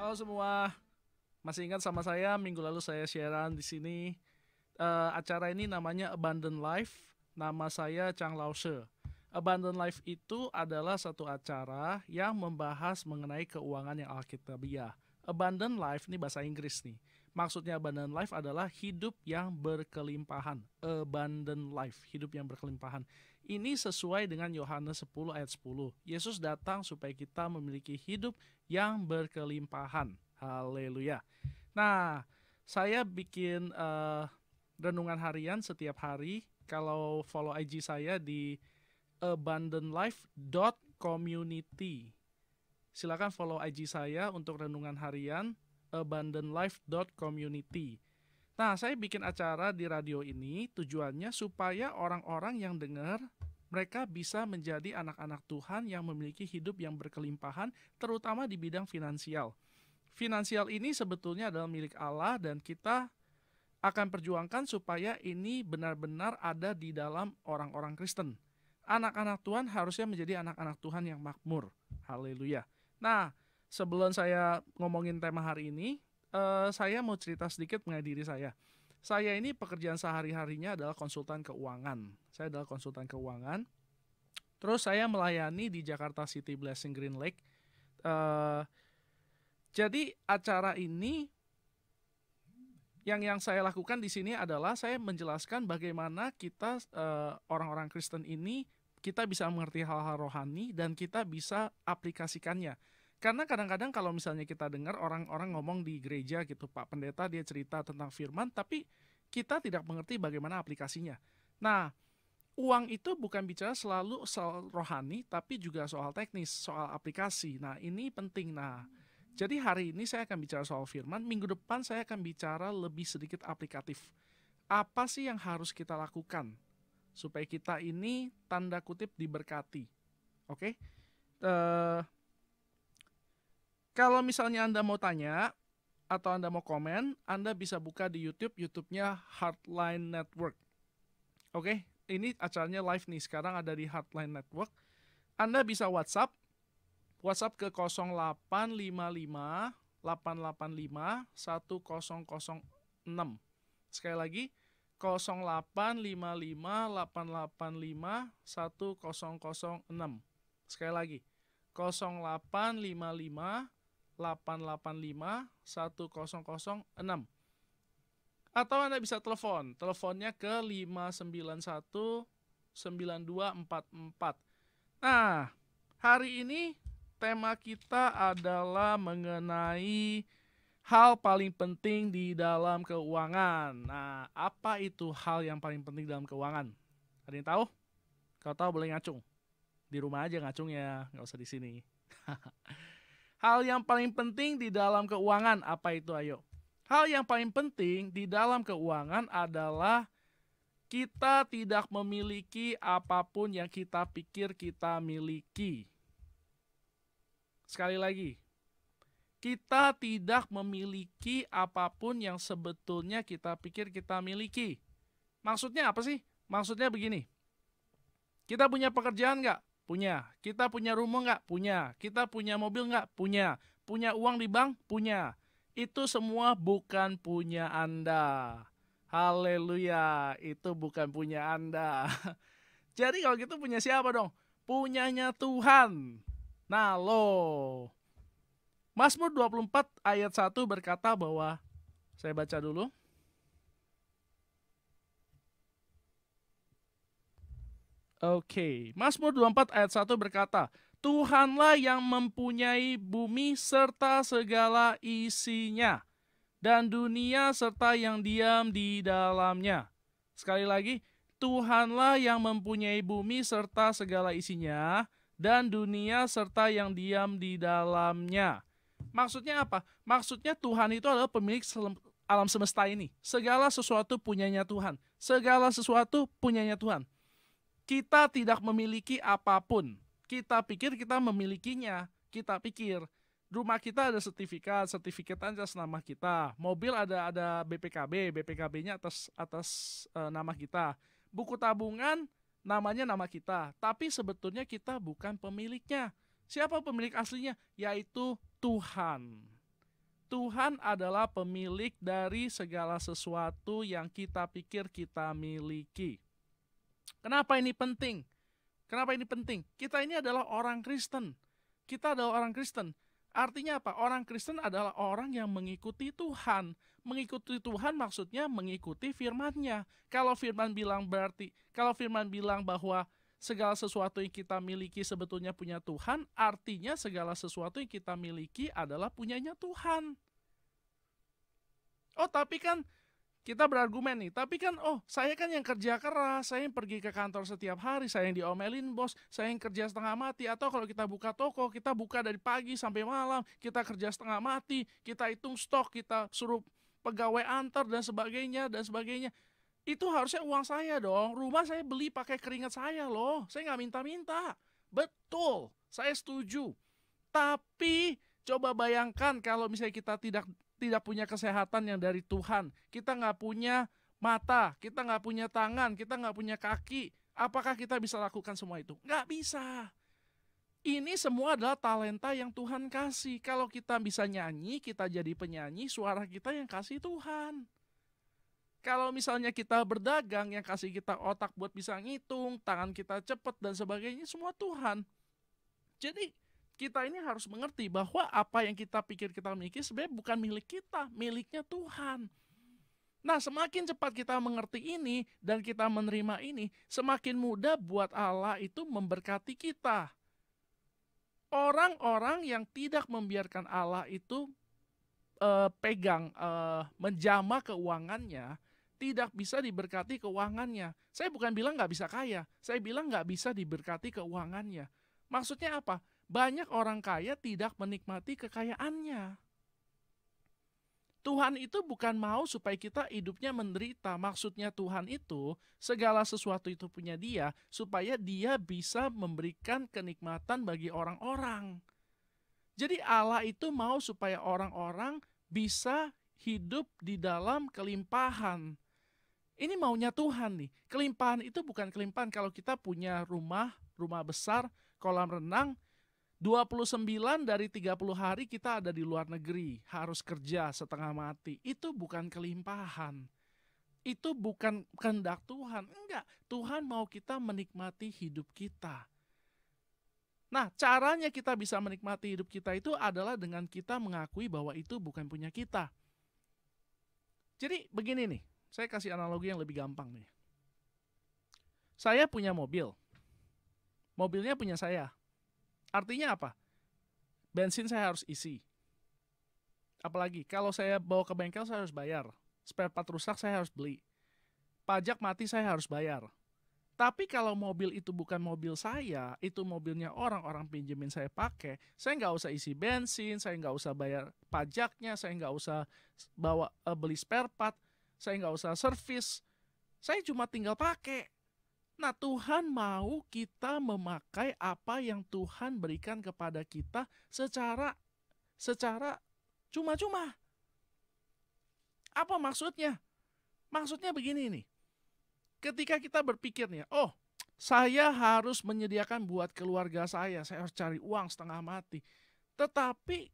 Halo semua, masih ingat sama saya minggu lalu saya siaran di sini. Acara ini namanya Abundant Life. Nama saya Chang Lao She. Abundant Life itu adalah satu acara yang membahas mengenai keuangan yang alkitabiah. Abundant Life ini bahasa Inggris nih. Maksudnya Abundant Life adalah hidup yang berkelimpahan. Abundant Life, hidup yang berkelimpahan. Ini sesuai dengan Yohanes 10 ayat 10. Yesus datang supaya kita memiliki hidup yang berkelimpahan. Haleluya. Nah, saya bikin renungan harian setiap hari. Kalau follow IG saya di abundantlife.community. Silakan follow IG saya untuk renungan harian abundantlife.community. Nah, saya bikin acara di radio ini tujuannya supaya orang-orang yang dengar mereka bisa menjadi anak-anak Tuhan yang memiliki hidup yang berkelimpahan, terutama di bidang finansial. Finansial ini sebetulnya adalah milik Allah dan kita akan perjuangkan supaya ini benar-benar ada di dalam orang-orang Kristen. Anak-anak Tuhan harusnya menjadi anak-anak Tuhan yang makmur. Haleluya. Nah, sebelum saya ngomongin tema hari ini, saya mau cerita sedikit mengenai diri saya. Saya ini pekerjaan sehari-harinya adalah konsultan keuangan. Saya adalah konsultan keuangan. Terus saya melayani di Jakarta City Blessing Green Lake. Jadi acara ini yang saya lakukan di sini adalah saya menjelaskan bagaimana kita orang-orang Kristen ini kita bisa mengerti hal-hal rohani dan kita bisa aplikasikannya. Karena kadang-kadang kalau misalnya kita dengar orang-orang ngomong di gereja gitu, Pak Pendeta dia cerita tentang firman, tapi kita tidak mengerti bagaimana aplikasinya. Nah, uang itu bukan bicara selalu soal rohani, tapi juga soal teknis, soal aplikasi. Nah, ini penting. Nah, jadi hari ini saya akan bicara soal firman, minggu depan saya akan bicara lebih sedikit aplikatif. Apa sih yang harus kita lakukan supaya kita ini tanda kutip diberkati? Oke? Kalau misalnya Anda mau tanya atau Anda mau komen, Anda bisa buka di YouTube-nya Heartline Network. Oke, ini acaranya live nih, sekarang ada di Heartline Network. Anda bisa WhatsApp ke 0855 885 1006. Sekali lagi, 0855 885 1006. Sekali lagi, 0855 885 1006. Atau Anda bisa telepon. Teleponnya ke 591 9244. Nah, hari ini tema kita adalah mengenai hal paling penting di dalam keuangan. Nah, apa itu hal yang paling penting dalam keuangan? Ada yang tahu? Kalau tahu boleh ngacung. Di rumah aja ngacung ya, nggak usah di sini. Hal yang paling penting di dalam keuangan, apa itu ayo? Hal yang paling penting di dalam keuangan adalah kita tidak memiliki apapun yang kita pikir kita miliki. Sekali lagi, kita tidak memiliki apapun yang sebetulnya kita pikir kita miliki. Maksudnya apa sih? Maksudnya begini, kita punya pekerjaan nggak? Punya. Kita punya rumah nggak? Punya. Kita punya mobil nggak? Punya. Punya uang di bank? Punya. Itu semua bukan punya Anda. Haleluya, itu bukan punya Anda. Jadi kalau gitu punya siapa dong? Punyanya Tuhan. Nah loh, Mazmur 24 ayat 1 berkata bahwa, saya baca dulu. Oke, Mazmur 24 ayat 1 berkata, Tuhanlah yang mempunyai bumi serta segala isinya, dan dunia serta yang diam di dalamnya. Sekali lagi, Tuhanlah yang mempunyai bumi serta segala isinya, dan dunia serta yang diam di dalamnya. Maksudnya apa? Maksudnya Tuhan itu adalah pemilik alam semesta ini. Segala sesuatu punyanya Tuhan. Segala sesuatu punyanya Tuhan. Kita tidak memiliki apapun. Kita pikir kita memilikinya. Kita pikir rumah kita ada sertifikat atas nama kita. Mobil ada BPKB-nya atas nama kita. Buku tabungan namanya nama kita. Tapi sebetulnya kita bukan pemiliknya. Siapa pemilik aslinya? Yaitu Tuhan. Tuhan adalah pemilik dari segala sesuatu yang kita pikir kita miliki. Kenapa ini penting? Kenapa ini penting? Kita ini adalah orang Kristen. Kita adalah orang Kristen. Artinya apa? Orang Kristen adalah orang yang mengikuti Tuhan. Mengikuti Tuhan maksudnya mengikuti firman-Nya. Kalau firman bilang bahwa segala sesuatu yang kita miliki sebetulnya punya Tuhan, artinya segala sesuatu yang kita miliki adalah punyanya Tuhan. Oh, tapi kan kita berargumen nih, tapi kan saya kan yang kerja keras, saya yang pergi ke kantor setiap hari, saya yang diomelin bos, saya yang kerja setengah mati. Atau kalau kita buka toko, kita buka dari pagi sampai malam, kita kerja setengah mati, kita hitung stok, kita suruh pegawai antar dan sebagainya. Itu harusnya uang saya dong, rumah saya beli pakai keringat saya loh, saya nggak minta-minta. Betul, saya setuju. Tapi coba bayangkan kalau misalnya kita tidak punya kesehatan yang dari Tuhan, kita nggak punya mata, kita nggak punya tangan, kita nggak punya kaki, apakah kita bisa lakukan semua itu? Nggak bisa. Ini semua adalah talenta yang Tuhan kasih. Kalau kita bisa nyanyi, kita jadi penyanyi, suara kita yang kasih Tuhan. Kalau misalnya kita berdagang, yang kasih kita otak buat bisa ngitung, tangan kita cepat dan sebagainya, semua Tuhan. Jadi kita ini harus mengerti bahwa apa yang kita pikir kita miliki sebenarnya bukan milik kita, miliknya Tuhan. Nah, semakin cepat kita mengerti ini dan kita menerima ini, semakin mudah buat Allah itu memberkati kita. Orang-orang yang tidak membiarkan Allah itu menjama keuangannya, tidak bisa diberkati keuangannya. Saya bukan bilang nggak bisa kaya, saya bilang nggak bisa diberkati keuangannya. Maksudnya apa? Banyak orang kaya tidak menikmati kekayaannya. Tuhan itu bukan mau supaya kita hidupnya menderita. Maksudnya Tuhan itu segala sesuatu itu punya Dia supaya Dia bisa memberikan kenikmatan bagi orang-orang. Jadi Allah itu mau supaya orang-orang bisa hidup di dalam kelimpahan. Ini maunya Tuhan nih. Kelimpahan itu bukan kelimpahan kalau kita punya rumah besar, kolam renang, 29 dari 30 hari kita ada di luar negeri, harus kerja setengah mati. Itu bukan kelimpahan. Itu bukan kehendak Tuhan. Enggak, Tuhan mau kita menikmati hidup kita. Nah, caranya kita bisa menikmati hidup kita itu adalah dengan kita mengakui bahwa itu bukan punya kita. Jadi begini nih, saya kasih analogi yang lebih gampang nih. Saya punya mobil. Mobilnya punya saya. Artinya apa? Bensin saya harus isi. Apalagi kalau saya bawa ke bengkel saya harus bayar. Spare part rusak saya harus beli. Pajak mati saya harus bayar. Tapi kalau mobil itu bukan mobil saya, itu mobilnya orang pinjemin saya pakai, saya nggak usah isi bensin, saya nggak usah bayar pajaknya, saya nggak usah beli spare part, saya nggak usah servis, saya cuma tinggal pakai. Nah, Tuhan mau kita memakai apa yang Tuhan berikan kepada kita secara cuma-cuma. Apa maksudnya? Maksudnya begini nih. Ketika kita berpikir nih, saya harus menyediakan buat keluarga saya harus cari uang setengah mati. Tetapi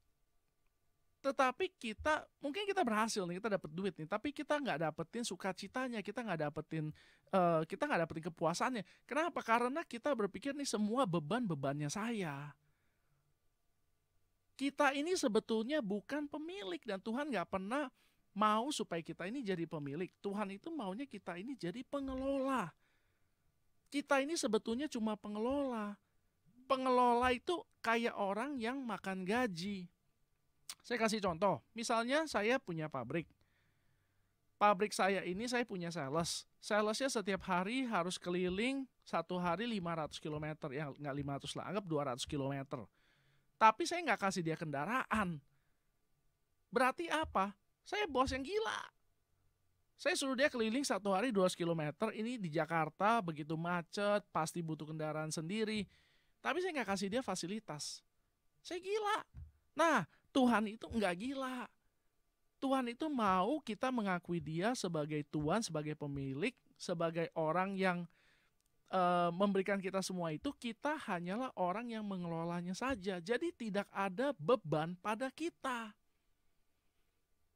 mungkin kita berhasil nih, kita dapat duit nih, tapi kita nggak dapetin sukacitanya, kita nggak dapetin kepuasannya. Kenapa? Karena kita berpikir nih semua bebannya saya. Kita ini sebetulnya bukan pemilik dan Tuhan nggak pernah mau supaya kita ini jadi pemilik. Tuhan itu maunya kita ini jadi pengelola. Kita ini sebetulnya cuma pengelola. Pengelola itu kayak orang yang makan gaji. Saya kasih contoh, misalnya saya punya pabrik. Pabrik saya ini saya punya sales. Salesnya setiap hari harus keliling, satu hari 500 km. Ya nggak 500 lah, anggap 200 km. Tapi saya nggak kasih dia kendaraan. Berarti apa? Saya bos yang gila. Saya suruh dia keliling satu hari 200 km. Ini di Jakarta, begitu macet, pasti butuh kendaraan sendiri. Tapi saya nggak kasih dia fasilitas. Saya gila. Nah, Tuhan itu nggak gila. Tuhan itu mau kita mengakui dia sebagai Tuhan, sebagai pemilik, sebagai orang yang memberikan kita semua itu. Kita hanyalah orang yang mengelolanya saja. Jadi tidak ada beban pada kita.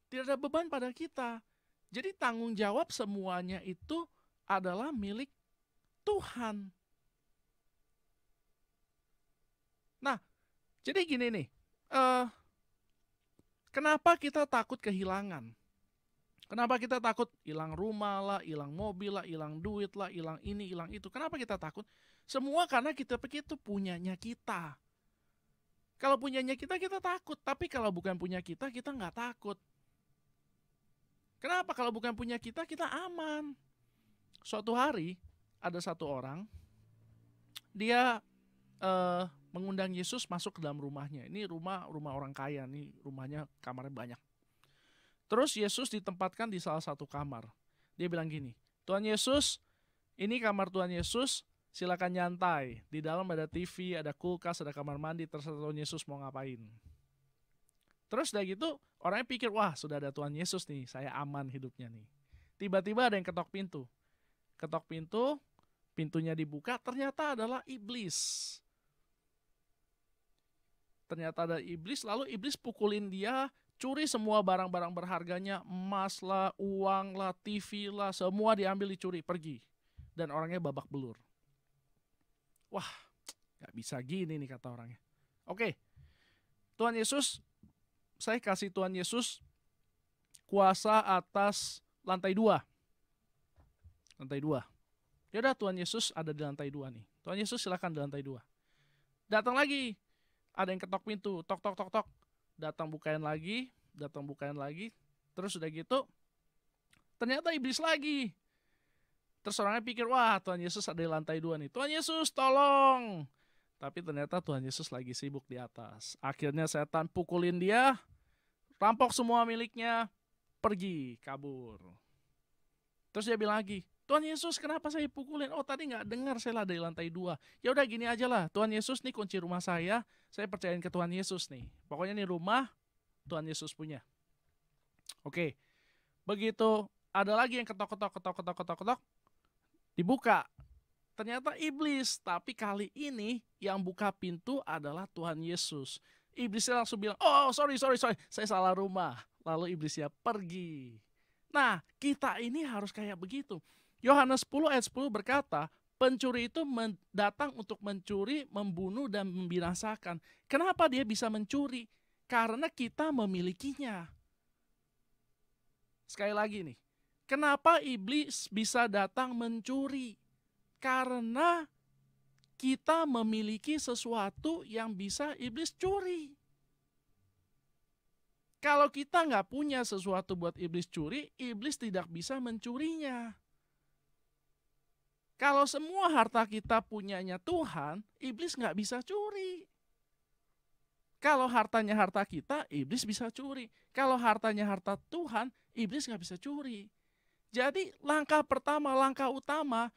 Tidak ada beban pada kita. Jadi tanggung jawab semuanya itu adalah milik Tuhan. Nah, jadi gini nih, kenapa kita takut kehilangan? Kenapa kita takut hilang rumah lah, hilang mobil lah, hilang duit lah, hilang ini, hilang itu? Kenapa kita takut? Semua karena kita pikir itu punyanya kita. Kalau punyanya kita takut. Tapi kalau bukan punya kita nggak takut. Kenapa? Kalau bukan punya kita aman. Suatu hari, ada satu orang, dia mengundang Yesus masuk ke dalam rumahnya. Ini rumah orang kaya, nih rumahnya kamarnya banyak. Terus Yesus ditempatkan di salah satu kamar. Dia bilang gini, Tuhan Yesus, ini kamar Tuhan Yesus, silakan nyantai. Di dalam ada TV, ada kulkas, ada kamar mandi, terserah Tuhan Yesus mau ngapain. Terus udah gitu, orangnya pikir, wah sudah ada Tuhan Yesus nih, saya aman hidupnya nih. Tiba-tiba ada yang ketok pintu. Ketok pintu, pintunya dibuka, ternyata adalah iblis. Ternyata ada iblis, lalu iblis pukulin dia, curi semua barang-barang berharganya, emas lah, uang lah, TV lah, semua diambil dicuri, pergi. Dan orangnya babak belur. Wah, gak bisa gini nih kata orangnya. Oke, Tuhan Yesus, saya kasih Tuhan Yesus kuasa atas lantai 2. Lantai 2. Yaudah Tuhan Yesus ada di lantai 2 nih. Tuhan Yesus silakan di lantai 2. Datang lagi, ada yang ketok pintu, tok tok tok tok. Datang bukain lagi, terus udah gitu, ternyata iblis lagi. Terus orangnya pikir, wah Tuhan Yesus ada di lantai 2 nih, Tuhan Yesus tolong. Tapi ternyata Tuhan Yesus lagi sibuk di atas. Akhirnya setan pukulin dia, rampok semua miliknya, pergi, kabur. Terus dia bilang lagi, Tuhan Yesus kenapa saya pukulin? Oh tadi gak dengar, saya ada di lantai 2. Ya udah gini aja lah, Tuhan Yesus nih kunci rumah saya percayain ke Tuhan Yesus nih. Pokoknya nih rumah Tuhan Yesus punya. Oke, begitu ada lagi yang ketok, dibuka. Ternyata iblis, tapi kali ini yang buka pintu adalah Tuhan Yesus. Iblisnya langsung bilang, oh sorry, saya salah rumah. Lalu iblisnya pergi. Nah, kita ini harus kayak begitu. Yohanes 10 ayat 10 berkata, pencuri itu datang untuk mencuri, membunuh, dan membinasakan. Kenapa dia bisa mencuri? Karena kita memilikinya. Sekali lagi nih, kenapa iblis bisa datang mencuri? Karena kita memiliki sesuatu yang bisa iblis curi. Kalau kita nggak punya sesuatu buat iblis curi, iblis tidak bisa mencurinya. Kalau semua harta kita punyanya Tuhan, iblis nggak bisa curi. Kalau hartanya harta kita, iblis bisa curi. Kalau hartanya harta Tuhan, iblis nggak bisa curi. Jadi langkah pertama, langkah utama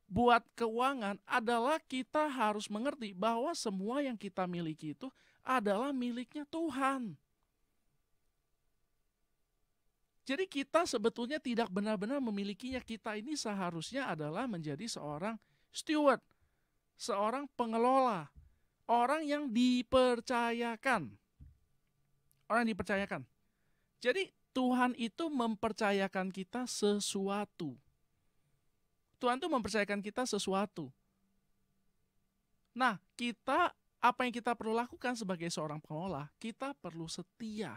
buat keuangan adalah kita harus mengerti bahwa semua yang kita miliki itu adalah miliknya Tuhan. Jadi kita sebetulnya tidak benar-benar memilikinya. Kita ini seharusnya adalah menjadi seorang steward, seorang pengelola, orang yang dipercayakan. Orang yang dipercayakan. Jadi Tuhan itu mempercayakan kita sesuatu. Tuhan itu mempercayakan kita sesuatu. Nah, apa yang kita perlu lakukan sebagai seorang pengelola? Kita perlu setia.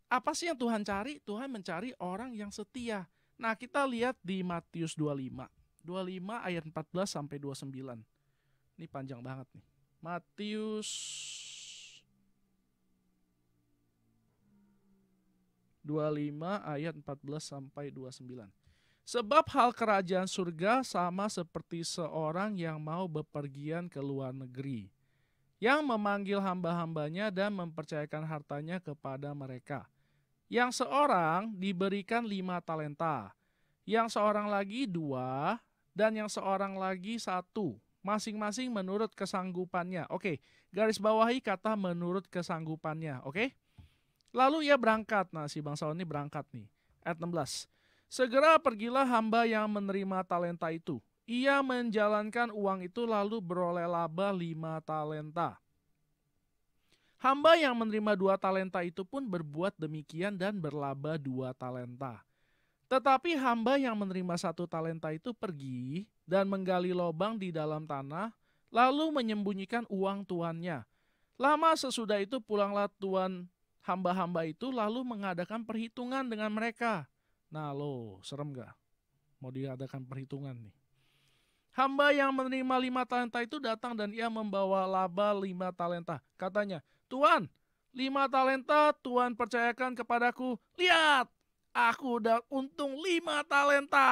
Apa sih yang Tuhan cari? Tuhan mencari orang yang setia. Nah, kita lihat di Matius 25. 25 ayat 14 sampai 29. Ini panjang banget nih. Matius 25 ayat 14 sampai 29. Sebab hal kerajaan surga sama seperti seorang yang mau bepergian ke luar negeri, yang memanggil hamba-hambanya dan mempercayakan hartanya kepada mereka. Yang seorang diberikan 5 talenta, yang seorang lagi 2, dan yang seorang lagi 1, masing-masing menurut kesanggupannya. Oke, garis bawahi kata menurut kesanggupannya, oke? Lalu ia berangkat, nah si bangsawan ini berangkat nih, ayat 16. Segera pergilah hamba yang menerima talenta itu. Ia menjalankan uang itu lalu beroleh laba 5 talenta. Hamba yang menerima 2 talenta itu pun berbuat demikian dan berlaba 2 talenta. Tetapi hamba yang menerima 1 talenta itu pergi dan menggali lubang di dalam tanah, lalu menyembunyikan uang tuannya. Lama sesudah itu pulanglah tuan hamba-hamba itu lalu mengadakan perhitungan dengan mereka. Nah lo, serem gak? Mau diadakan perhitungan nih. Hamba yang menerima 5 talenta itu datang dan ia membawa laba 5 talenta. Katanya, Tuan, 5 talenta Tuan percayakan kepadaku. Lihat, aku udah untung 5 talenta.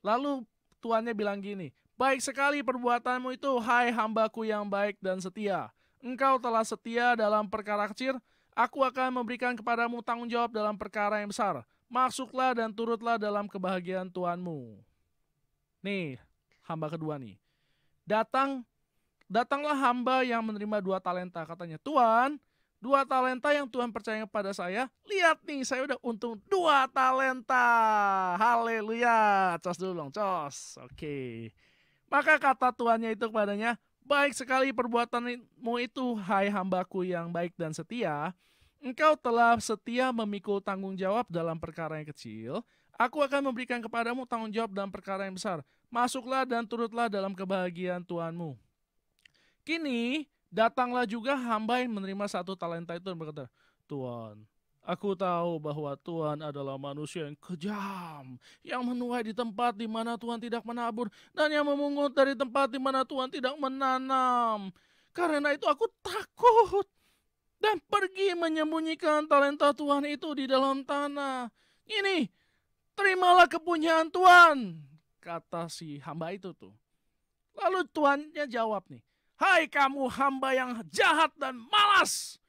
Lalu tuannya bilang gini, baik sekali perbuatanmu itu, hai hambaku yang baik dan setia. Engkau telah setia dalam perkara kecil, aku akan memberikan kepadamu tanggung jawab dalam perkara yang besar. Masuklah dan turutlah dalam kebahagiaan Tuanmu. Nih, hamba kedua nih. Datanglah hamba yang menerima 2 talenta. Katanya, Tuan, 2 talenta yang Tuhan percaya kepada saya. Lihat nih, saya udah untung 2 talenta. Haleluya. Cos dulu dong, cos. Oke. Maka kata tuannya itu kepadanya, baik sekali perbuatanmu itu, hai hambaku yang baik dan setia. Engkau telah setia memikul tanggung jawab dalam perkara yang kecil. Aku akan memberikan kepadamu tanggung jawab dalam perkara yang besar. Masuklah dan turutlah dalam kebahagiaan Tuanmu. Kini datanglah juga hamba yang menerima 1 talenta itu dan berkata, Tuan, aku tahu bahwa Tuhan adalah manusia yang kejam, yang menuai di tempat di mana Tuhan tidak menabur, dan yang memungut dari tempat di mana Tuhan tidak menanam. Karena itu aku takut dan pergi menyembunyikan talenta Tuhan itu di dalam tanah. Ini, terimalah kepunyaan Tuhan, kata si hamba itu tuh. Lalu tuannya jawab nih, hai kamu hamba yang jahat dan malas.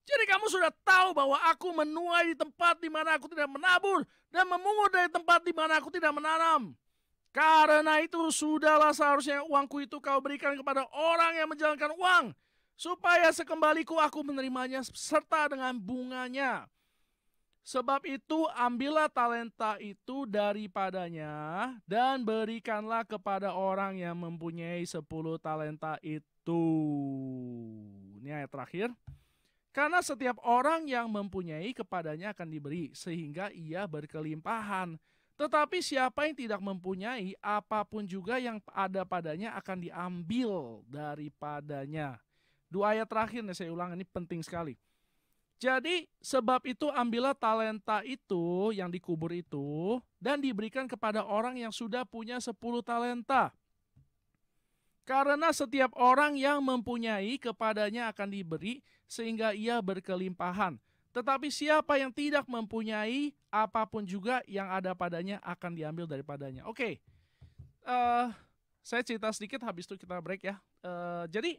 Jadi kamu sudah tahu bahwa aku menuai di tempat di mana aku tidak menabur dan memungut dari tempat di mana aku tidak menanam. Karena itu sudahlah seharusnya uangku itu kau berikan kepada orang yang menjalankan uang, supaya sekembaliku aku menerimanya serta dengan bunganya. Sebab itu ambillah talenta itu daripadanya dan berikanlah kepada orang yang mempunyai 10 talenta itu. Ini ayat terakhir. Karena setiap orang yang mempunyai kepadanya akan diberi, sehingga ia berkelimpahan. Tetapi siapa yang tidak mempunyai, apapun juga yang ada padanya akan diambil daripadanya. 2 ayat terakhir nih saya ulang, ini penting sekali. Jadi sebab itu ambillah talenta itu yang dikubur itu dan diberikan kepada orang yang sudah punya 10 talenta. Karena setiap orang yang mempunyai kepadanya akan diberi sehingga ia berkelimpahan. Tetapi siapa yang tidak mempunyai, apapun juga yang ada padanya akan diambil daripadanya. Oke, saya cerita sedikit habis itu kita break ya. Jadi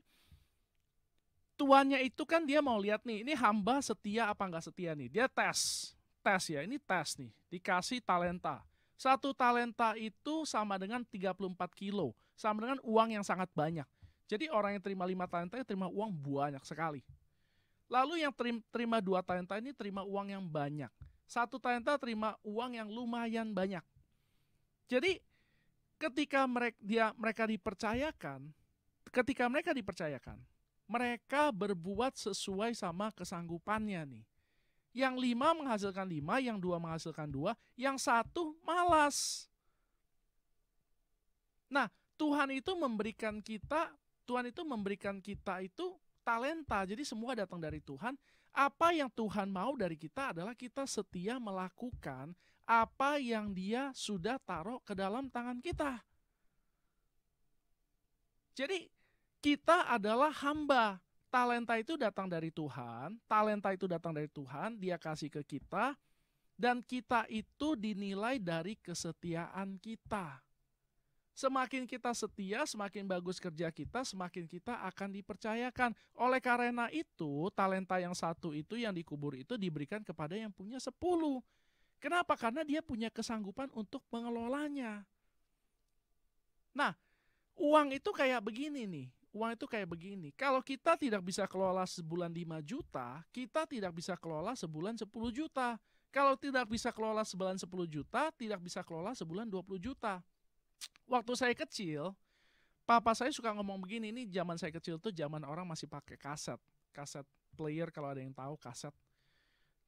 tuannya itu kan dia mau lihat nih, ini hamba setia apa enggak setia nih. Dia tes ya, ini tes nih, dikasih talenta. 1 talenta itu sama dengan 34 kilo, sama dengan uang yang sangat banyak. Jadi orang yang terima 5 talenta terima uang banyak sekali. Lalu yang terima 2 talenta ini terima uang yang banyak. 1 talenta terima uang yang lumayan banyak. Jadi ketika mereka dipercayakan, mereka berbuat sesuai sama kesanggupannya nih. Yang 5 menghasilkan 5, yang 2 menghasilkan 2, yang 1 malas. Nah, Tuhan itu memberikan kita itu talenta. Jadi semua datang dari Tuhan. Apa yang Tuhan mau dari kita adalah kita setia melakukan apa yang Dia sudah taruh ke dalam tangan kita. Jadi kita adalah hamba. Talenta itu datang dari Tuhan, Dia kasih ke kita, dan kita itu dinilai dari kesetiaan kita. Semakin kita setia, semakin bagus kerja kita, semakin kita akan dipercayakan. Oleh karena itu, talenta yang 1 itu yang dikubur itu diberikan kepada yang punya 10. Kenapa? Karena dia punya kesanggupan untuk mengelolanya. Nah, uang itu kayak begini nih. Kalau kita tidak bisa kelola sebulan 5 juta, kita tidak bisa kelola sebulan 10 juta. Kalau tidak bisa kelola sebulan 10 juta, tidak bisa kelola sebulan 20 juta. Waktu saya kecil, Papa saya suka ngomong begini, ini zaman saya kecil tuh zaman orang masih pakai kaset. Kaset player kalau ada yang tahu kaset.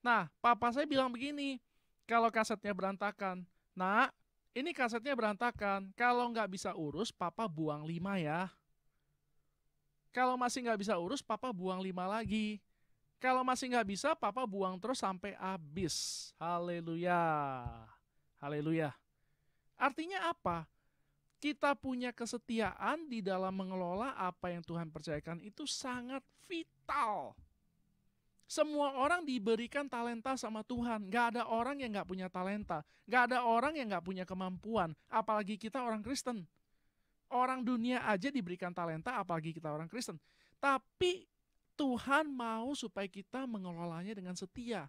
Nah, papa saya bilang begini, kalau kasetnya berantakan, nak, ini kasetnya berantakan, kalau nggak bisa urus, papa buang 5 ya. Kalau masih nggak bisa urus, papa buang 5 lagi. Kalau masih nggak bisa, papa buang terus sampai habis. Haleluya. Haleluya. Artinya apa? Kita punya kesetiaan di dalam mengelola apa yang Tuhan percayakan itu sangat vital. Semua orang diberikan talenta sama Tuhan. Gak ada orang yang gak punya talenta. Gak ada orang yang gak punya kemampuan. Apalagi kita orang Kristen. Orang dunia aja diberikan talenta, apalagi kita orang Kristen. Tapi Tuhan mau supaya kita mengelolanya dengan setia.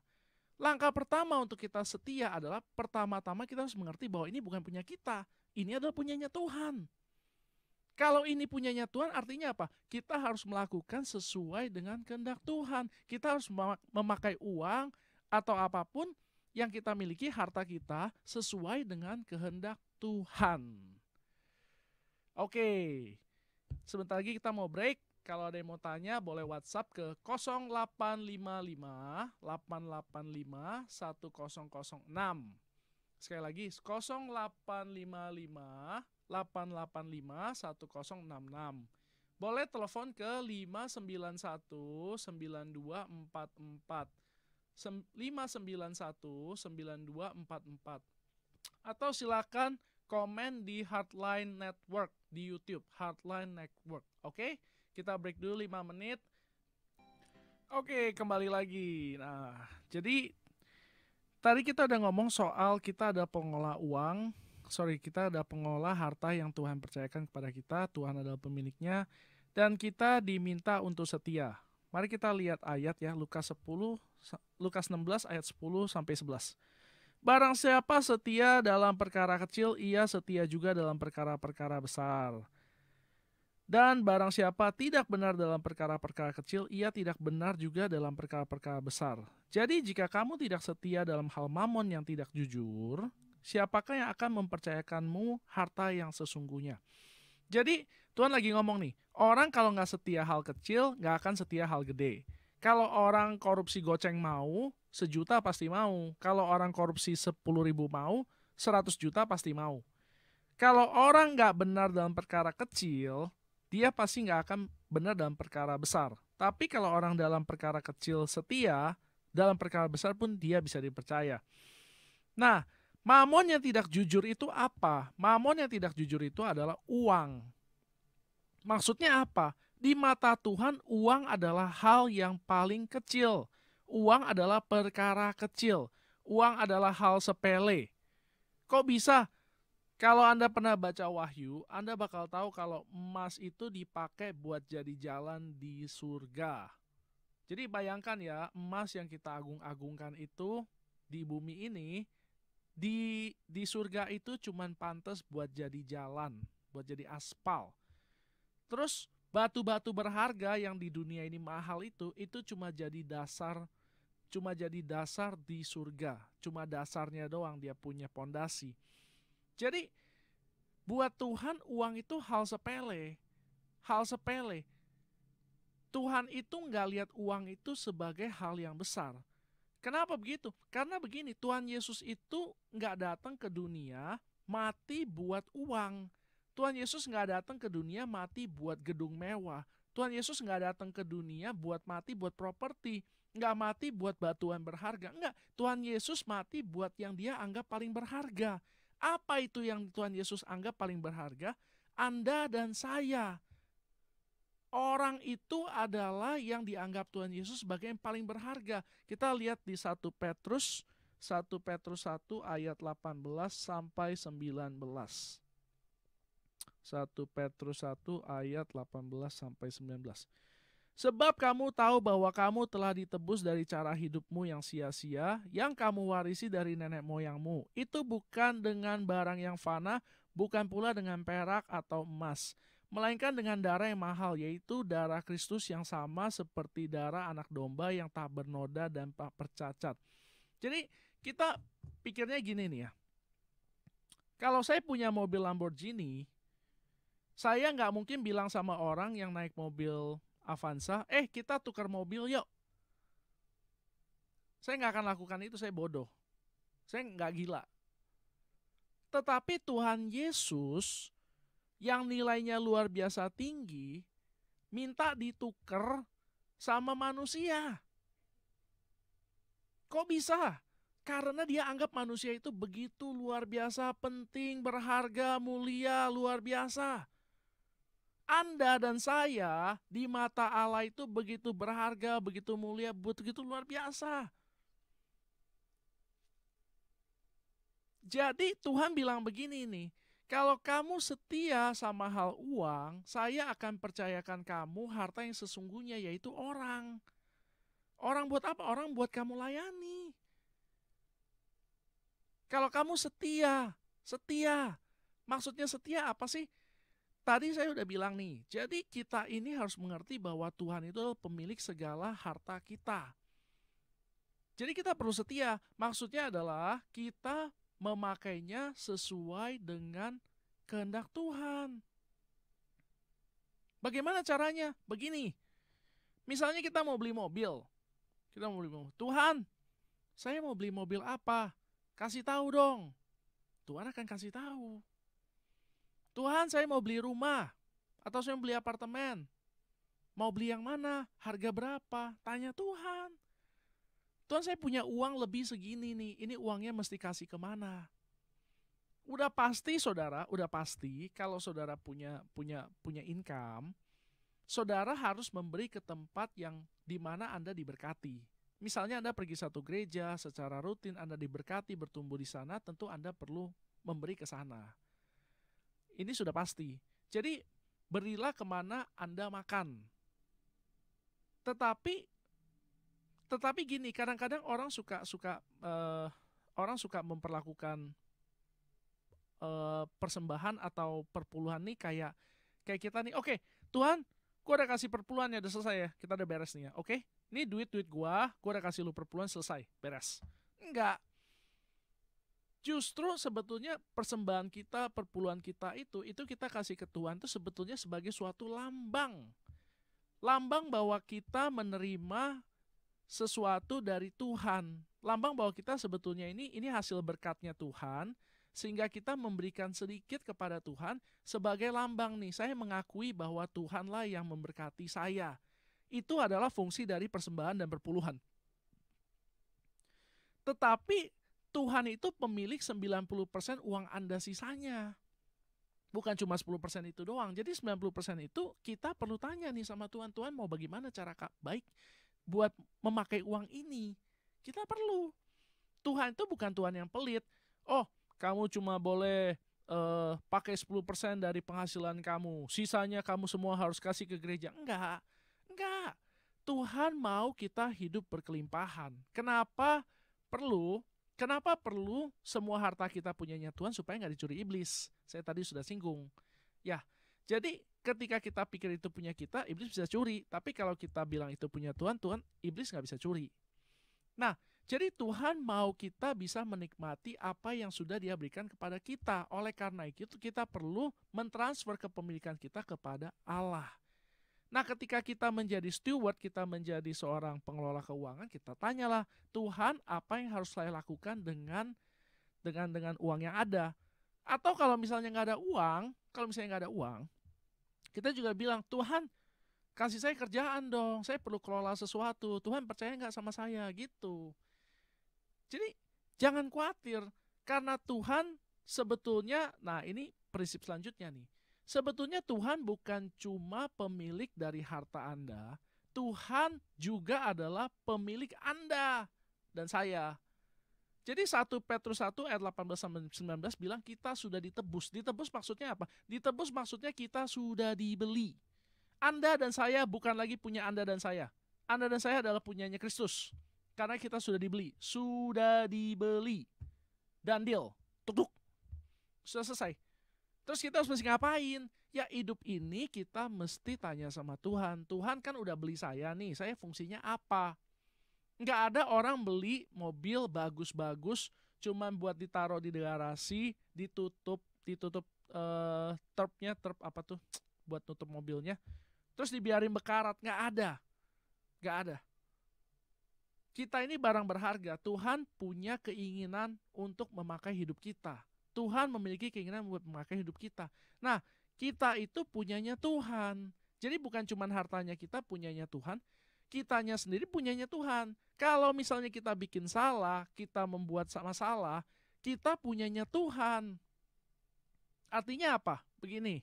Langkah pertama untuk kita setia adalah pertama-tama kita harus mengerti bahwa ini bukan punya kita. Ini adalah punyanya Tuhan. Kalau ini punyanya Tuhan artinya apa? Kita harus melakukan sesuai dengan kehendak Tuhan. Kita harus memakai uang atau apapun yang kita miliki, harta kita, sesuai dengan kehendak Tuhan. Oke, sebentar lagi kita mau break. Kalau ada yang mau tanya boleh WhatsApp ke 0855 885 1006. Sekali lagi 0855 885 1066. Boleh telepon ke 591 9244. 591 9244. Atau silakan komen di Heartline Network di YouTube, Heartline Network. Oke? Kita break dulu 5 menit. Oke, kembali lagi. Nah, jadi tadi kita udah ngomong soal kita ada pengelola uang, kita ada pengelola harta yang Tuhan percayakan kepada kita, Tuhan adalah pemiliknya, dan kita diminta untuk setia. Mari kita lihat ayat ya, Lukas 16 ayat 10 sampai 11. Barang siapa setia dalam perkara kecil, ia setia juga dalam perkara-perkara besar. Dan barang siapa tidak benar dalam perkara-perkara kecil, ia tidak benar juga dalam perkara-perkara besar. Jadi jika kamu tidak setia dalam hal mamon yang tidak jujur, siapakah yang akan mempercayakanmu harta yang sesungguhnya? Jadi Tuhan lagi ngomong nih, orang kalau nggak setia hal kecil, nggak akan setia hal gede. Kalau orang korupsi goceng mau, 1 juta pasti mau. Kalau orang korupsi 10.000 mau, 100 juta pasti mau. Kalau orang nggak benar dalam perkara kecil, dia pasti nggak akan benar dalam perkara besar. Tapi kalau orang dalam perkara kecil setia, dalam perkara besar pun dia bisa dipercaya. Nah, mamon yang tidak jujur itu apa? Mamon yang tidak jujur itu adalah uang. Maksudnya apa? Di mata Tuhan, uang adalah hal yang paling kecil. Uang adalah perkara kecil. Uang adalah hal sepele. Kok bisa? Kalau Anda pernah baca Wahyu, Anda bakal tahu kalau emas itu dipakai buat jadi jalan di surga. Jadi bayangkan ya, emas yang kita agung-agungkan itu di bumi ini, di surga itu cuman pantas buat jadi jalan, buat jadi aspal. Terus batu-batu berharga yang di dunia ini mahal itu cuma jadi dasar di surga. Cuma dasarnya doang, dia punya pondasi. Jadi buat Tuhan uang itu hal sepele. Hal sepele. Tuhan itu nggak lihat uang itu sebagai hal yang besar. Kenapa begitu? Karena begini, Tuhan Yesus itu nggak datang ke dunia mati buat uang. Tuhan Yesus nggak datang ke dunia mati buat gedung mewah. Tuhan Yesus nggak datang ke dunia mati buat properti. Nggak mati buat batuan berharga. Enggak, Tuhan Yesus mati buat yang dia anggap paling berharga. Apa itu yang Tuhan Yesus anggap paling berharga? Anda dan saya. Orang itu adalah yang dianggap Tuhan Yesus sebagai yang paling berharga. Kita lihat di 1 Petrus 1 ayat 18 sampai 19. 1 Petrus 1 ayat 18 sampai 19. Sebab kamu tahu bahwa kamu telah ditebus dari cara hidupmu yang sia-sia, yang kamu warisi dari nenek moyangmu. Itu bukan dengan barang yang fana, bukan pula dengan perak atau emas, melainkan dengan darah yang mahal, yaitu darah Kristus yang sama seperti darah anak domba yang tak bernoda dan tak bercacat. Jadi kita pikirnya gini nih ya, kalau saya punya mobil Lamborghini, Saya nggak mungkin bilang sama orang yang naik mobil Avanza, kita tukar mobil yuk. Saya nggak akan lakukan itu, saya bodoh. Saya nggak gila. Tetapi Tuhan Yesus yang nilainya luar biasa tinggi, minta ditukar sama manusia. Kok bisa? Karena dia anggap manusia itu begitu luar biasa, penting, berharga, mulia, luar biasa. Anda dan saya di mata Allah itu begitu berharga, begitu mulia, begitu luar biasa. Jadi Tuhan bilang begini nih, kalau kamu setia sama hal uang, saya akan percayakan kamu harta yang sesungguhnya, yaitu orang. Orang buat apa? Orang buat kamu layani. Kalau kamu setia, maksudnya setia apa sih? Tadi saya udah bilang nih, jadi kita ini harus mengerti bahwa Tuhan itu adalah pemilik segala harta kita. Jadi kita perlu setia, maksudnya adalah kita memakainya sesuai dengan kehendak Tuhan. Bagaimana caranya? Begini, misalnya kita mau beli mobil. Tuhan, saya mau beli mobil apa? Kasih tahu dong. Tuhan akan kasih tahu. Tuhan, saya mau beli rumah, atau saya mau beli apartemen. Mau beli yang mana? Harga berapa? Tanya Tuhan. Tuhan, saya punya uang lebih segini nih, ini uangnya mesti kasih kemana? Udah pasti saudara, kalau saudara punya income, saudara harus memberi ke tempat yang di mana Anda diberkati. Misalnya Anda pergi satu gereja, secara rutin Anda diberkati, bertumbuh di sana, tentu Anda perlu memberi ke sana. Ini sudah pasti. Jadi berilah kemana Anda makan. Tetapi gini, kadang-kadang orang suka memperlakukan persembahan atau perpuluhan nih kayak kita nih. Oke, Tuhan, gua udah kasih perpuluhan ya, udah selesai ya, kita udah beres nih ya. Oke, ini duit gua udah kasih lu perpuluhan, selesai, beres. Enggak. Justru sebetulnya persembahan kita, perpuluhan kita itu kita kasih ke Tuhan itu sebetulnya sebagai suatu lambang. Lambang bahwa kita menerima sesuatu dari Tuhan. Lambang bahwa kita sebetulnya ini hasil berkatnya Tuhan, sehingga kita memberikan sedikit kepada Tuhan sebagai lambang nih. Saya mengakui bahwa Tuhanlah yang memberkati saya. Itu adalah fungsi dari persembahan dan perpuluhan. Tetapi Tuhan itu pemilik 90% uang Anda sisanya. Bukan cuma 10% itu doang. Jadi 90% itu kita perlu tanya nih sama Tuhan. Tuhan mau bagaimana cara baik buat memakai uang ini? Kita perlu. Tuhan itu bukan Tuhan yang pelit. Oh, kamu cuma boleh pakai 10% dari penghasilan kamu. Sisanya kamu semua harus kasih ke gereja. Enggak. Tuhan mau kita hidup berkelimpahan. Kenapa perlu semua harta kita punyanya Tuhan supaya nggak dicuri iblis? Saya tadi sudah singgung. Ya, jadi ketika kita pikir itu punya kita, iblis bisa curi. Tapi kalau kita bilang itu punya Tuhan, iblis nggak bisa curi. Nah, jadi Tuhan mau kita bisa menikmati apa yang sudah Dia berikan kepada kita. Oleh karena itu kita perlu mentransfer kepemilikan kita kepada Allah. Nah, ketika kita menjadi steward, kita menjadi seorang pengelola keuangan, kita tanyalah, Tuhan, apa yang harus saya lakukan dengan uang yang ada? Atau kalau misalnya nggak ada uang, kita juga bilang, Tuhan, kasih saya kerjaan dong, saya perlu kelola sesuatu. Tuhan percaya nggak sama saya? Gitu. Jadi jangan khawatir, karena Tuhan sebetulnya, nah ini prinsip selanjutnya nih. Sebetulnya Tuhan bukan cuma pemilik dari harta Anda, Tuhan juga adalah pemilik Anda dan saya. Jadi 1 Petrus 1 ayat 18-19 bilang kita sudah ditebus. Ditebus maksudnya apa? Ditebus maksudnya kita sudah dibeli. Anda dan saya bukan lagi punya Anda dan saya. Anda dan saya adalah punyanya Kristus. Karena kita sudah dibeli. Sudah dibeli. Dan deal. Tuk-tuk. Sudah selesai. Terus kita harus mesti ngapain? Ya hidup ini kita mesti tanya sama Tuhan. Tuhan kan udah beli saya nih, saya fungsinya apa? Nggak ada orang beli mobil bagus-bagus cuma buat ditaruh di garasi, ditutup terp apa tuh, buat nutup mobilnya, terus dibiarin bekarat. Nggak ada. Kita ini barang berharga. Tuhan punya keinginan untuk memakai hidup kita. Tuhan memiliki keinginan buat memakai hidup kita. Nah, kita itu punyanya Tuhan. Jadi bukan cuma hartanya kita punyanya Tuhan, kitanya sendiri punyanya Tuhan. Kalau misalnya kita bikin salah, kita membuat masalah, kita punyanya Tuhan. Artinya apa? Begini,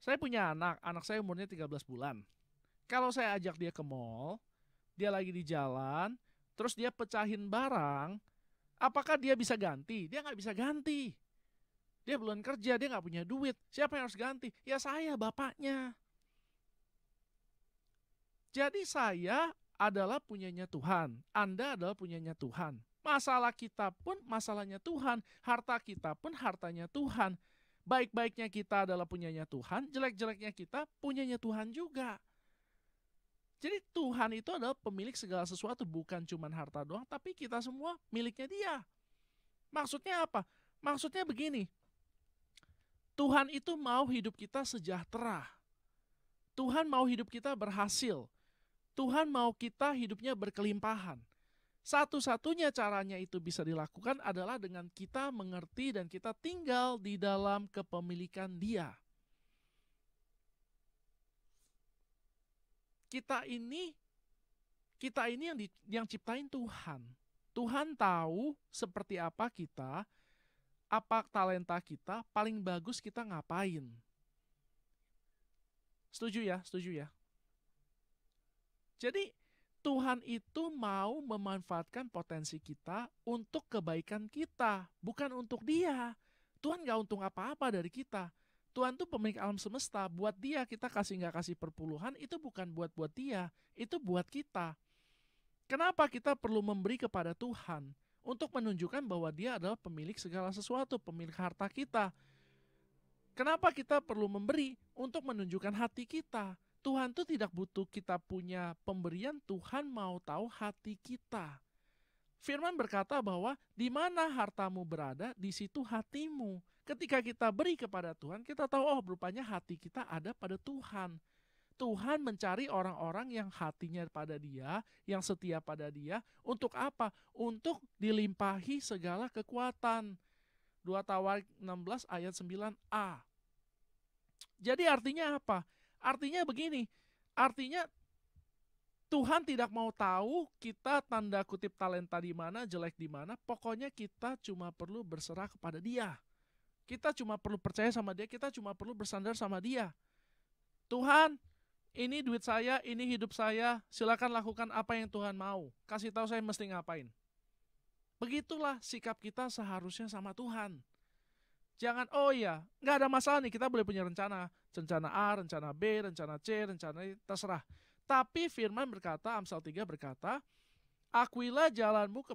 saya punya anak saya umurnya 13 bulan. Kalau saya ajak dia ke mall, dia lagi di jalan, terus dia pecahin barang, apakah dia bisa ganti? Dia nggak bisa ganti. Dia belum kerja, dia nggak punya duit. Siapa yang harus ganti? Ya saya, bapaknya. Jadi saya adalah punyanya Tuhan. Anda adalah punyanya Tuhan. Masalah kita pun masalahnya Tuhan. Harta kita pun hartanya Tuhan. Baik-baiknya kita adalah punyanya Tuhan. Jelek-jeleknya kita punyanya Tuhan juga. Jadi Tuhan itu adalah pemilik segala sesuatu. Bukan cuma harta doang, tapi kita semua miliknya Dia. Maksudnya apa? Maksudnya begini. Tuhan itu mau hidup kita sejahtera. Tuhan mau hidup kita berhasil. Tuhan mau kita hidupnya berkelimpahan. Satu-satunya caranya itu bisa dilakukan adalah dengan kita mengerti dan kita tinggal di dalam kepemilikan Dia. Kita ini yang ciptain Tuhan. Tuhan tahu seperti apa kita, apa talenta kita, paling bagus kita ngapain. Setuju ya? Jadi Tuhan itu mau memanfaatkan potensi kita untuk kebaikan kita, bukan untuk Dia. Tuhan gak untung apa-apa dari kita. Tuhan tuh pemilik alam semesta. Buat Dia kita kasih gak kasih perpuluhan, itu bukan buat Dia, itu buat kita. Kenapa kita perlu memberi kepada Tuhan? Untuk menunjukkan bahwa Dia adalah pemilik segala sesuatu, pemilik harta kita. Kenapa kita perlu memberi? Untuk menunjukkan hati kita. Tuhan tuh tidak butuh kita punya pemberian, Tuhan mau tahu hati kita. Firman berkata bahwa di mana hartamu berada, di situ hatimu. Ketika kita beri kepada Tuhan, kita tahu rupanya hati kita ada pada Tuhan. Tuhan mencari orang-orang yang hatinya pada Dia, yang setia pada Dia. Untuk apa? Untuk dilimpahi segala kekuatan. 2 Tawarik 16 ayat 9a. Jadi artinya apa? Artinya begini, artinya Tuhan tidak mau tahu kita tanda kutip talenta di mana, jelek di mana. Pokoknya kita cuma perlu berserah kepada Dia. Kita cuma perlu percaya sama Dia, kita cuma perlu bersandar sama Dia. Tuhan, ini duit saya, ini hidup saya, silakan lakukan apa yang Tuhan mau. Kasih tahu saya mesti ngapain. Begitulah sikap kita seharusnya sama Tuhan. Jangan, nggak ada masalah nih, kita boleh punya rencana. Rencana A, rencana B, rencana C, rencana terserah. Tapi firman berkata, Amsal 3 berkata, akuilah jalanmu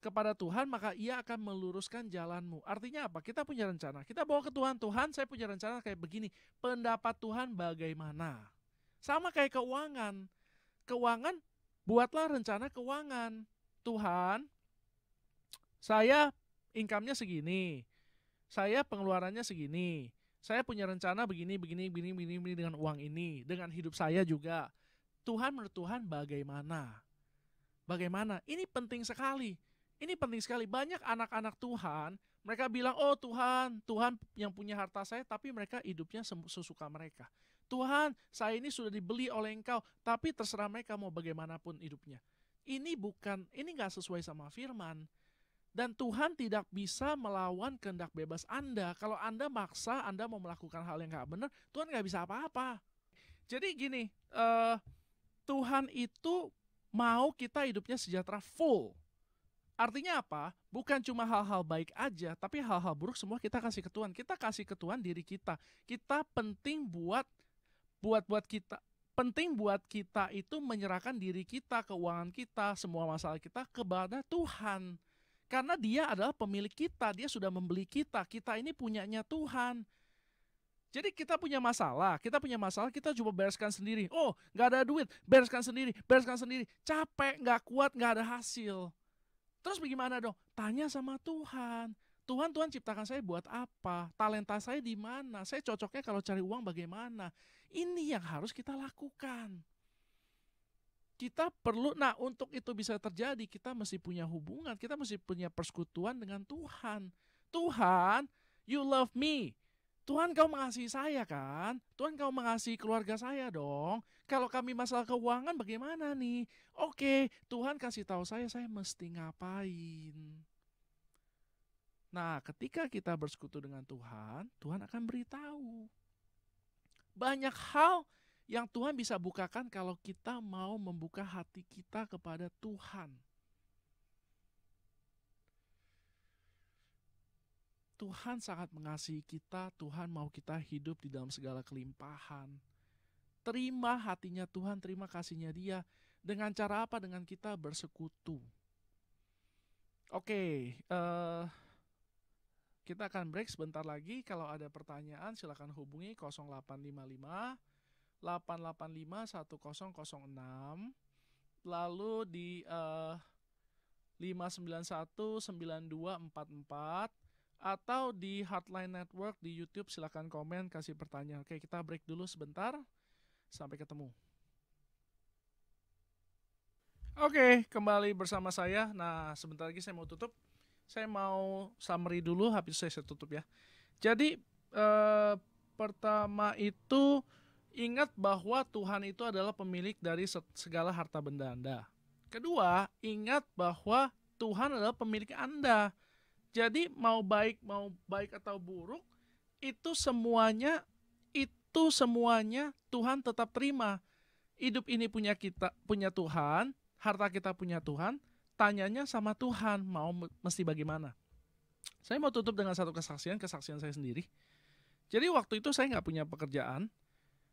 kepada Tuhan, maka Ia akan meluruskan jalanmu. Artinya apa? Kita punya rencana. Kita bawa ke Tuhan, Tuhan saya punya rencana kayak begini. Pendapat Tuhan bagaimana? Sama kayak keuangan. Keuangan, buatlah rencana keuangan. Tuhan, saya income-nya segini. Saya pengeluarannya segini. Saya punya rencana begini dengan uang ini. Dengan hidup saya juga. Tuhan, menurut Tuhan bagaimana? Bagaimana? Ini penting sekali. Banyak anak-anak Tuhan, mereka bilang, Tuhan yang punya harta saya, tapi mereka hidupnya sesuka mereka. Tuhan, saya ini sudah dibeli oleh Engkau, tapi terserah mereka mau bagaimanapun hidupnya. Ini gak sesuai sama firman. Dan Tuhan tidak bisa melawan kehendak bebas Anda. Kalau Anda maksa, Anda mau melakukan hal yang gak benar, Tuhan gak bisa apa-apa. Jadi gini, Tuhan itu mau kita hidupnya sejahtera full. Artinya apa? Bukan cuma hal-hal baik aja, tapi hal-hal buruk semua kita kasih ke Tuhan. Kita kasih ke Tuhan diri kita. Kita penting buat kita. Penting buat kita itu menyerahkan diri kita, keuangan kita, semua masalah kita kepada Tuhan. Karena Dia adalah pemilik kita, Dia sudah membeli kita ini punyanya Tuhan. Jadi kita punya masalah, kita coba bereskan sendiri. Gak ada duit, bereskan sendiri. Capek, gak kuat, gak ada hasil. Terus bagaimana dong? Tanya sama Tuhan. Tuhan ciptakan saya buat apa? Talenta saya di mana? Saya cocoknya kalau cari uang bagaimana? Ini yang harus kita lakukan. Kita perlu, nah untuk itu bisa terjadi, kita mesti punya hubungan, kita mesti punya persekutuan dengan Tuhan. Tuhan, you love me. Tuhan, kau mengasihi saya kan? Tuhan, kau mengasihi keluarga saya dong. Kalau kami masalah keuangan bagaimana nih? Oke, Tuhan kasih tahu saya mesti ngapain. Nah, ketika kita bersekutu dengan Tuhan, Tuhan akan beritahu. Banyak hal yang Tuhan bisa bukakan kalau kita mau membuka hati kita kepada Tuhan. Tuhan sangat mengasihi kita, Tuhan mau kita hidup di dalam segala kelimpahan. Terima hatinya Tuhan, terima kasihnya Dia. Dengan cara apa? Dengan kita bersekutu. Oke, kita akan break sebentar lagi. Kalau ada pertanyaan silakan hubungi 0855 885 1006, lalu di 591 9244, atau di Hotline Network di YouTube. Silakan komen, kasih pertanyaan. Oke, kita break dulu sebentar. Sampai ketemu. Oke, kembali bersama saya. Nah, sebentar lagi saya mau tutup. Saya mau summary dulu, habis saya tutup ya. Jadi pertama itu, ingat bahwa Tuhan itu adalah pemilik dari segala harta benda Anda. Kedua, ingat bahwa Tuhan adalah pemilik Anda. Jadi mau baik atau buruk, itu semuanya Tuhan tetap terima. Hidup ini punya kita, punya Tuhan, harta kita punya Tuhan. Tanyanya sama Tuhan, mau mesti bagaimana. Saya mau tutup dengan satu kesaksian saya sendiri. Jadi waktu itu saya nggak punya pekerjaan,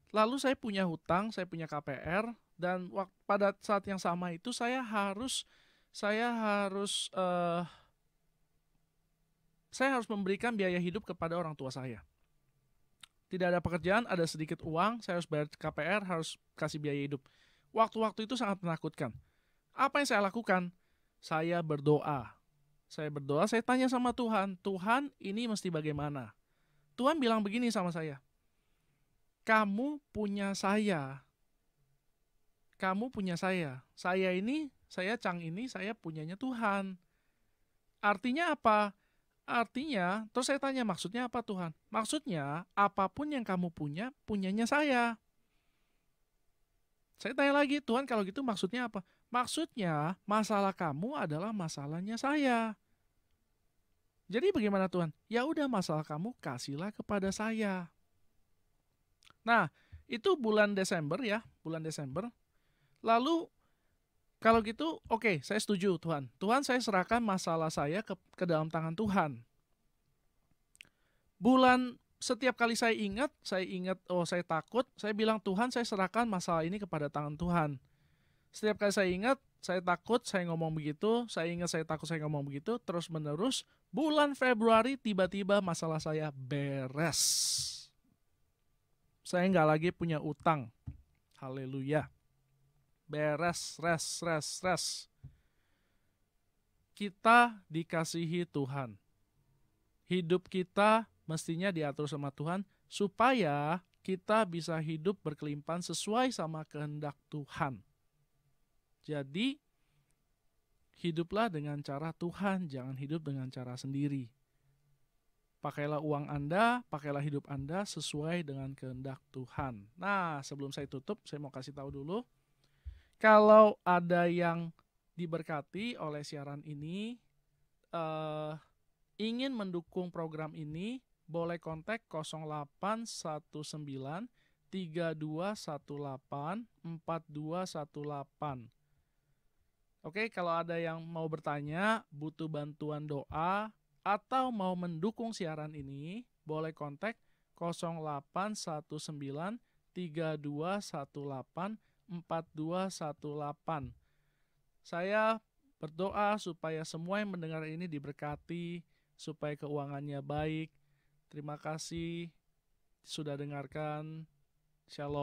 lalu saya punya hutang, saya punya KPR, dan pada saat yang sama itu saya harus memberikan biaya hidup kepada orang tua saya. Tidak ada pekerjaan, ada sedikit uang, saya harus bayar KPR, harus kasih biaya hidup. Waktu-waktu itu sangat menakutkan. Apa yang saya lakukan? Saya berdoa. Saya tanya sama Tuhan, Tuhan ini mesti bagaimana? Tuhan bilang begini sama saya, kamu punya saya. Saya Chang ini, saya punyanya Tuhan. Artinya apa? Artinya, terus saya tanya, maksudnya apa Tuhan? Maksudnya, apapun yang kamu punya, punyanya saya. Saya tanya lagi, Tuhan kalau gitu maksudnya apa? Maksudnya, masalah kamu adalah masalahnya saya. Jadi bagaimana Tuhan? Ya udah, masalah kamu kasihlah kepada saya. Nah, itu bulan Desember ya, bulan Desember. Lalu, kalau gitu, oke, saya setuju Tuhan. Tuhan, saya serahkan masalah saya ke dalam tangan Tuhan. Setiap kali saya ingat, saya takut, saya bilang, Tuhan, saya serahkan masalah ini kepada tangan Tuhan. Setiap kali saya ingat, saya takut, saya ngomong begitu, saya ingat, saya takut, saya ngomong begitu, terus menerus. Bulan Februari tiba-tiba masalah saya beres. Saya nggak lagi punya utang. Haleluya. Beres, res. Kita dikasihi Tuhan. Hidup kita mestinya diatur sama Tuhan supaya kita bisa hidup berkelimpahan sesuai sama kehendak Tuhan. Jadi, hiduplah dengan cara Tuhan, jangan hidup dengan cara sendiri. Pakailah uang Anda, pakailah hidup Anda sesuai dengan kehendak Tuhan. Nah, sebelum saya tutup, saya mau kasih tahu dulu. Kalau ada yang diberkati oleh siaran ini, ingin mendukung program ini, boleh kontak 0819 3218 4218. Oke, kalau ada yang mau bertanya, butuh bantuan doa, atau mau mendukung siaran ini, boleh kontak 0819 3218 4218. Saya berdoa supaya semua yang mendengar ini diberkati, supaya keuangannya baik. Terima kasih sudah dengarkan. Shalom.